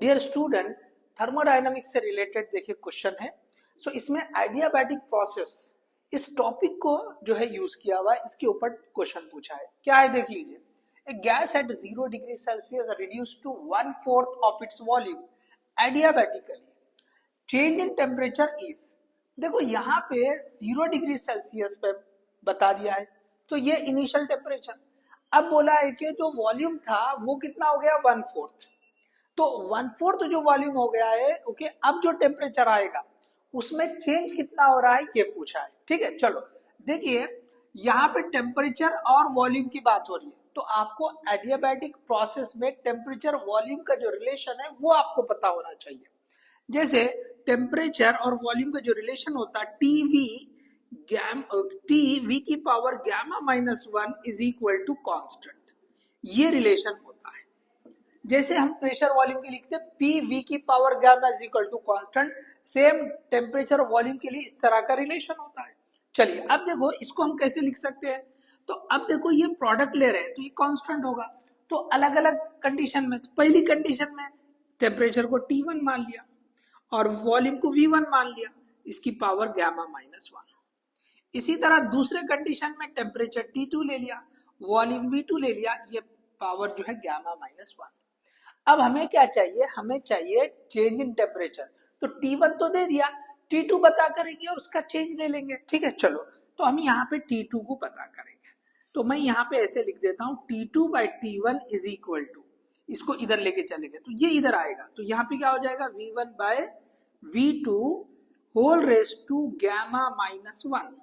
Dear student, thermodynamics से related देखिए question है। सो इसमें आइडियाबैटिक प्रोसेस इस टॉपिक को जो है यूज किया हुआ है, इसके ऊपर क्वेश्चन पूछा है। क्या है देख लीजिए। A gas at 0 degree Celsius reduce to 1/4 of its volume adiabatically, change in temperature is. देखो यहाँ पे 0 डिग्री सेल्सियस पे बता दिया है, तो ये इनिशियल टेम्परेचर। अब बोला है कि जो वॉल्यूम था वो कितना हो गया 1/4, तो 1/4 जो वॉल्यूम हो गया है। ओके, अब जो टेम्परेचर आएगा उसमें चेंज कितना हो रहा है ये पूछा है। ठीक है, चलो देखिए यहाँ पे टेम्परेचर और वॉल्यूम की बात हो रही है, तो आपको एडियाबैटिक प्रोसेस में टेम्परेचर वॉल्यूम का जो रिलेशन है वो आपको पता होना चाहिए। जैसे टेम्परेचर और वॉल्यूम का जो रिलेशन होता है टी वी की power gamma -1 is equal to constant, ये रिलेशन होता है। जैसे हम प्रेशर वॉल्यूम के लिखते हैं पी वी की power gamma is equal to constant, same temperature volume के लिए इस तरह का रिलेशन होता है। चलिए अब देखो इसको हम कैसे लिख सकते हैं। तो अब देखो ये प्रोडक्ट ले रहे हैं तो ये कांस्टेंट होगा, तो अलग अलग कंडीशन में, तो पहली कंडीशन में टेम्परेचर को T1 मान लिया और वॉल्यूम को V1 मान लिया, इसकी पावर गैमा -1। इसी तरह दूसरे कंडीशन में टेम्परेचर T2 ले लिया, वॉल्यूम V2 ले लिया, ये पावर जो है गैमा -1। अब हमें क्या चाहिए, हमें चाहिए चेंज इन टेम्परेचर। तो T1 तो दे दिया, T2 पता करेंगे और उसका चेंज ले लेंगे। ठीक है, चलो तो हम यहाँ पे T2 को पता करेंगे। तो मैं यहाँ पे ऐसे लिख देता हूँ T2/T1 इज इक्वल टू, इसको इधर लेके चलेंगे तो ये इधर आएगा, तो यहाँ पे क्या हो जाएगा V1/V2 whole raise to gamma -1।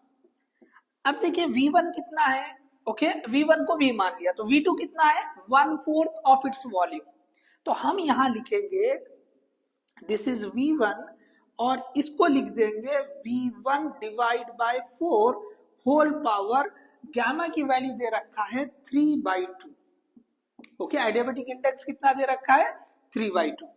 अब देखिए V1 कितना है, ओके V1 को V मान लिया, तो V2 कितना है 1/4 ऑफ इट्स वॉल्यूम। तो हम यहां लिखेंगे दिस इज V1 और इसको लिख देंगे V1 divide by 4 whole power, gamma की वैल्यू दे रखा है 3/2। ओके, आइडियाबैटिक इंडेक्स कितना दे रखा है 3/2।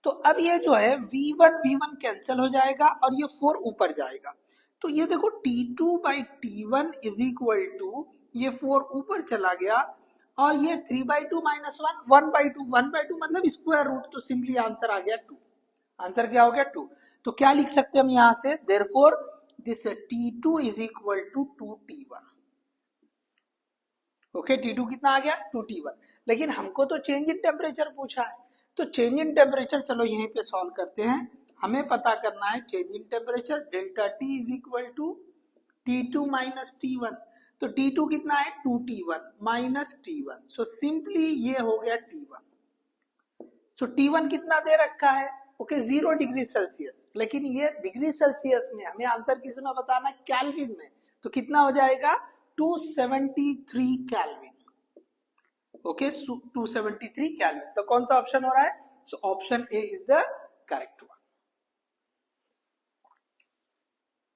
तो अब ये जो है V1 कैंसिल हो जाएगा और ये 4 ऊपर जाएगा, तो ये देखो T2/T1 इज इक्वल टू, ये 4 ऊपर चला गया और ये 3/2 -1 1/2, 1/2 मतलब स्क्वायर रूट, तो सिंपली आंसर आ गया 2। आंसर क्या हो गया 2। तो क्या लिख सकते हैं हम यहां से, therefore this T2 is equal to 2T1। Okay, T2 कितना आ गया 2T1, लेकिन हमको तो चेंज इन टेम्परेचर पूछा है, तो चेंज इन टेम्परेचर चलो यहीं पे सॉल्व करते हैं। हमें पता करना है change in temperature, delta T is equal to T2 minus T1, तो T2 कितना है 2T1 minus T1, so simply ये हो गया T1। सो T1 कितना दे रखा है, ओके 0 डिग्री सेल्सियस, लेकिन ये डिग्री सेल्सियस में हमें आंसर किस में बताना, केल्विन में, तो कितना हो जाएगा 273 केल्विन। ओके 273 केल्विन, तो कौन सा ऑप्शन हो रहा है, so option A is the correct one.